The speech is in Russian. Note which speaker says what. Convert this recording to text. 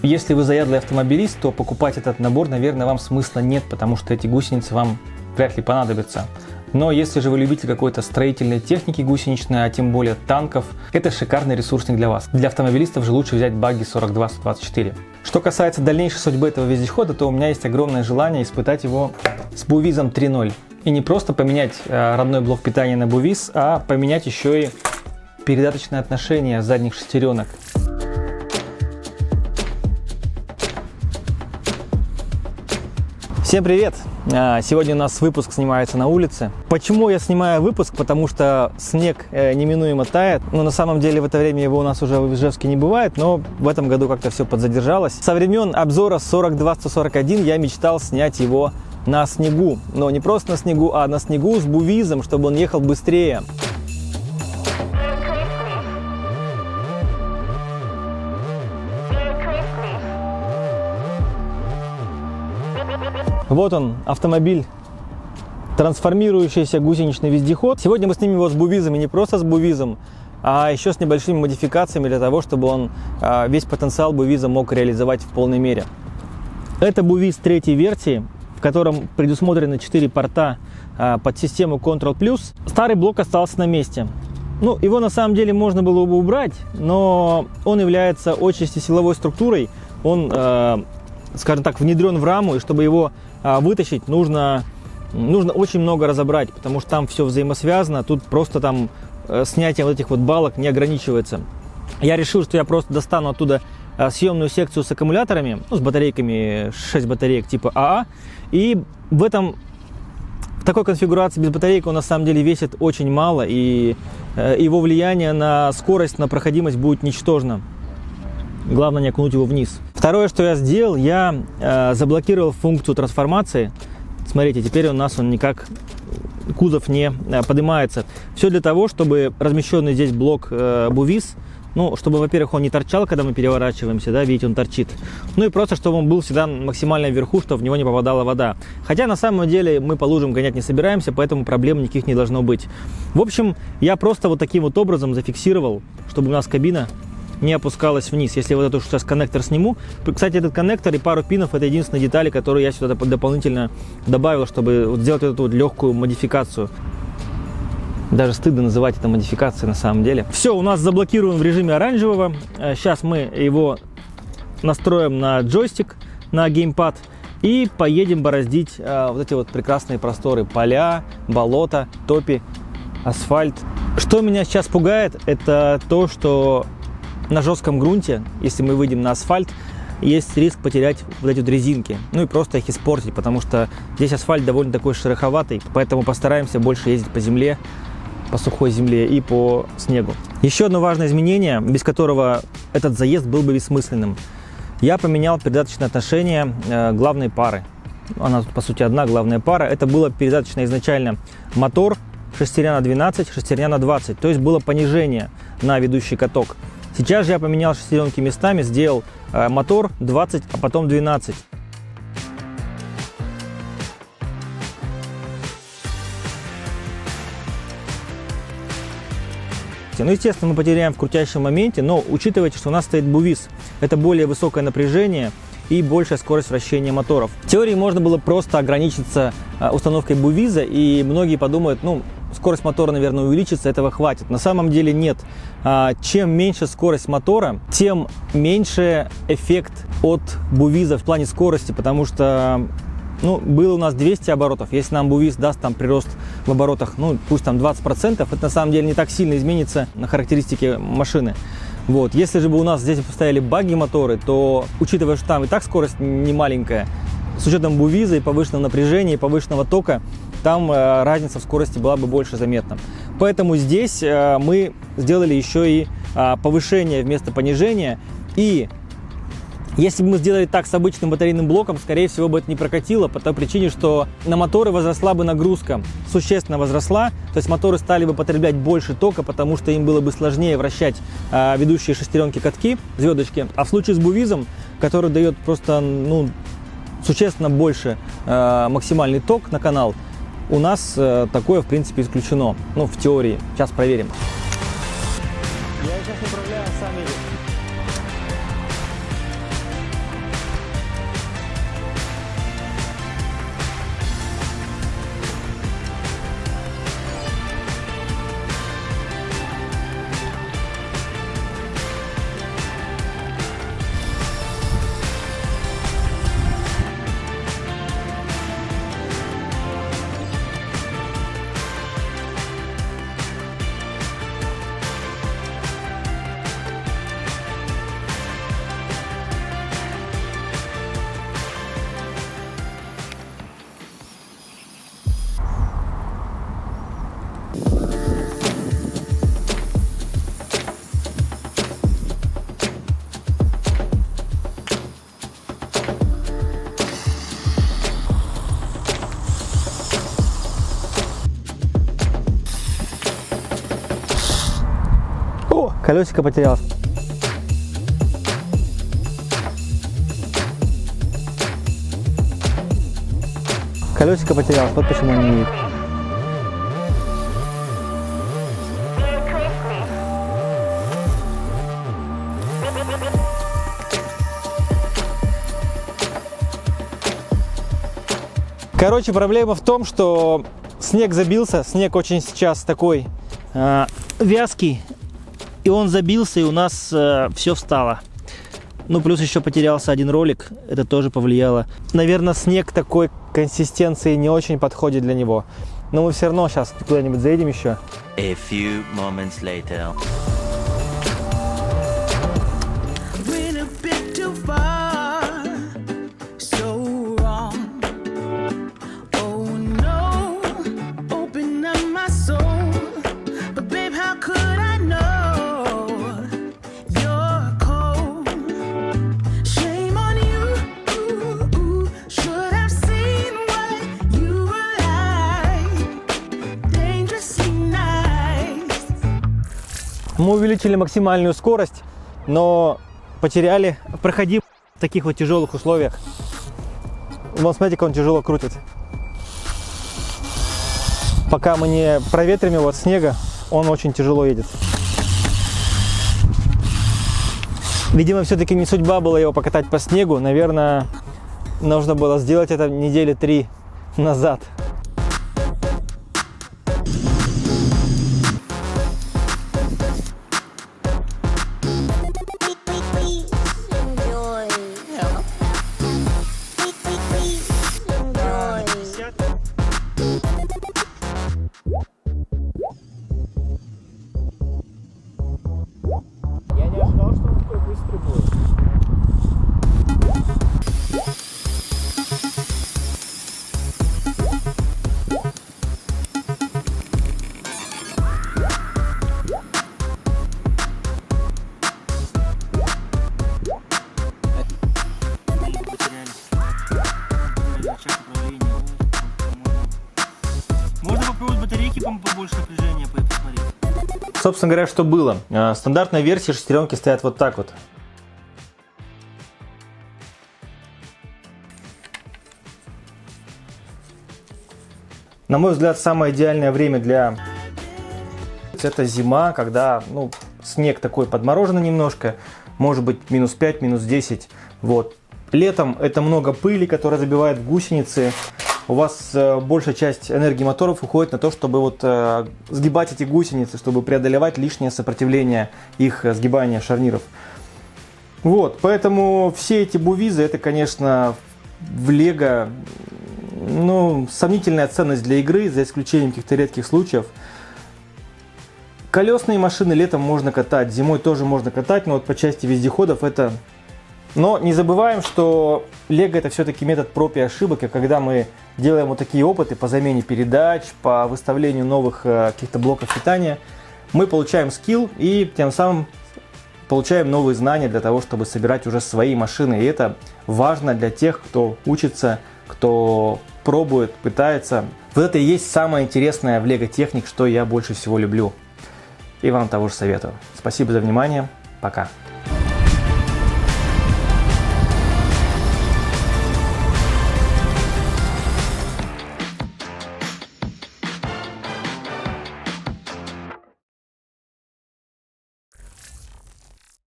Speaker 1: Если вы заядлый автомобилист, то покупать этот набор, наверное, вам смысла нет, потому что эти гусеницы вам вряд ли понадобятся. Но если же вы любитель какой-то строительной техники гусеничной, а тем более танков, это шикарный ресурсник для вас. Для автомобилистов же лучше взять багги 42-124. Что касается дальнейшей судьбы этого вездехода, то у меня есть огромное желание испытать его с Бувизом 3.0. И не просто поменять родной блок питания на Бувиз, а поменять еще и передаточное отношение задних шестеренок. Всем привет! Сегодня у нас выпуск снимается на улице. Почему я снимаю выпуск? Потому что снег неминуемо тает. Но на самом деле в это время его у нас уже в Ижевске не бывает, но в этом году как-то все подзадержалось. Со времен обзора 42-141 я мечтал снять его на снегу. Но не просто на снегу, а на снегу с Бувизом, чтобы он ехал быстрее. Вот он, автомобиль, трансформирующийся гусеничный вездеход. Сегодня мы снимем его с Бувизом, и не просто с Бувизом, а еще с небольшими модификациями для того, чтобы он весь потенциал Бувиза мог реализовать в полной мере. Это Бувиз третьей версии, в котором предусмотрены 4 порта под систему Control+. Старый блок остался на месте. Ну, его на самом деле можно было бы убрать, но он является отчасти силовой структурой. Он, скажем так, внедрен в раму, и чтобы его вытащить, нужно очень много разобрать, потому что там все взаимосвязано. Тут просто там снятие вот этих вот балок не ограничивается. Я решил, что я просто достану оттуда съемную секцию с аккумуляторами, ну, с батарейками, 6 батареек типа АА. И в такой конфигурации без батареек он на самом деле весит очень мало, и его влияние на скорость, на проходимость будет ничтожно. Главное не окунуть его вниз. Второе, что я сделал, я заблокировал функцию трансформации. Смотрите, теперь у нас он никак, кузов не поднимается. Все для того, чтобы размещенный здесь блок Бувиз, ну, чтобы, во-первых, он не торчал, когда мы переворачиваемся, да, видите, он торчит. Ну и просто, чтобы он был всегда максимально вверху, чтобы в него не попадала вода. Хотя, на самом деле, мы по лужам гонять не собираемся, поэтому проблем никаких не должно быть. В общем, я просто вот таким вот образом зафиксировал, чтобы у нас кабина не опускалась вниз. Если вот эту сейчас коннектор сниму. Кстати, этот коннектор и пару пинов — это единственные детали, которые я сюда дополнительно добавил, чтобы вот сделать эту вот легкую модификацию. Даже стыдно называть это модификацией на самом деле. Все, у нас заблокирован в режиме оранжевого. Сейчас мы его настроим на джойстик, на геймпад, и поедем бороздить вот эти вот прекрасные просторы. Поля, болота, топи, асфальт. Что меня сейчас пугает, это то, что на жестком грунте, если мы выйдем на асфальт, есть риск потерять вот эти вот резинки, ну и просто их испортить, потому что здесь асфальт довольно такой шероховатый, поэтому постараемся больше ездить по земле, по сухой земле и по снегу. Еще одно важное изменение, без которого этот заезд был бы бессмысленным. Я поменял передаточное отношение главной пары. Она тут, по сути, одна главная пара. Это было передаточно изначально мотор, шестерня на 12, шестерня на 20, то есть было понижение на ведущий каток. Сейчас же я поменял шестеренки местами, сделал мотор 20, а потом 12. Ну, естественно, мы потеряем в крутящем моменте, но учитывайте, что у нас стоит Бувиз. Это более высокое напряжение и большая скорость вращения моторов. В теории можно было просто ограничиться установкой Бувиза, и многие подумают, ну, скорость мотора, наверное, увеличится, этого хватит. На самом деле нет. Чем меньше скорость мотора, тем меньше эффект от Бувиза в плане скорости, потому что, ну, было у нас 200 оборотов. Если нам Бувиз даст там прирост в оборотах, ну, пусть там 20%, это на самом деле не так сильно изменится на характеристике машины. Вот. Если же бы у нас здесь поставили багги моторы, то, учитывая, что там и так скорость не маленькая, с учетом Бувиза и повышенного напряжения, и повышенного тока, там разница в скорости была бы больше заметна. Поэтому здесь мы сделали еще и повышение вместо понижения. И если бы мы сделали так с обычным батарейным блоком, скорее всего бы это не прокатило, по той причине, что на моторы возросла бы нагрузка, существенно возросла, то есть моторы стали бы потреблять больше тока, потому что им было бы сложнее вращать ведущие шестеренки катки, звездочки. А в случае с Бувизом, который дает просто, ну, существенно больше максимальный ток на канал, у нас такое, в принципе, исключено. Ну, в теории. Сейчас проверим. Я сейчас управляю сам едет. Колесико потерялось. Колесико потерялось, вот почему он не видит. Короче, проблема в том, что снег забился, снег очень сейчас такой вязкий, и он забился, и у нас все встало. Ну, плюс еще потерялся один ролик, это тоже повлияло. Наверное, снег такой консистенции не очень подходит для него. Но мы все равно сейчас куда-нибудь заедем еще.
Speaker 2: A few moments later.
Speaker 1: Мы увеличили максимальную скорость, но потеряли, проходим в таких вот тяжелых условиях. Вон, смотрите, как он тяжело крутит. Пока мы не проветрим его от снега, он очень тяжело едет. Видимо, все-таки не судьба была его покатать по снегу. Наверное, нужно было сделать это недели 3 назад. Я не ожидал, что он такой быстрый будет. Можно попробовать батарейки побольше напряжения посмотреть. Собственно говоря, что было? Стандартная версия шестеренки стоят вот так вот. На мой взгляд, самое идеальное время для... Это зима, когда снег такой подмороженный немножко, может быть минус 5, минус 10. Вот. Летом это много пыли, которая забивает гусеницы. У вас большая часть энергии моторов уходит на то, чтобы сгибать эти гусеницы, чтобы преодолевать лишнее сопротивление их сгибания шарниров. Вот, поэтому все эти бувизы, это, конечно, в Лего, сомнительная ценность для игры, за исключением каких-то редких случаев. Колесные машины летом можно катать, зимой тоже можно катать, но вот по части вездеходов это... Но не забываем, что Лего это все-таки метод проб и ошибок, и когда мы делаем вот такие опыты по замене передач, по выставлению новых каких-то блоков питания, мы получаем скилл и тем самым получаем новые знания для того, чтобы собирать уже свои машины. И это важно для тех, кто учится, кто пробует, пытается. Вот это и есть самое интересное в Лего Техник, что я больше всего люблю. И вам того же советую. Спасибо за внимание. Пока.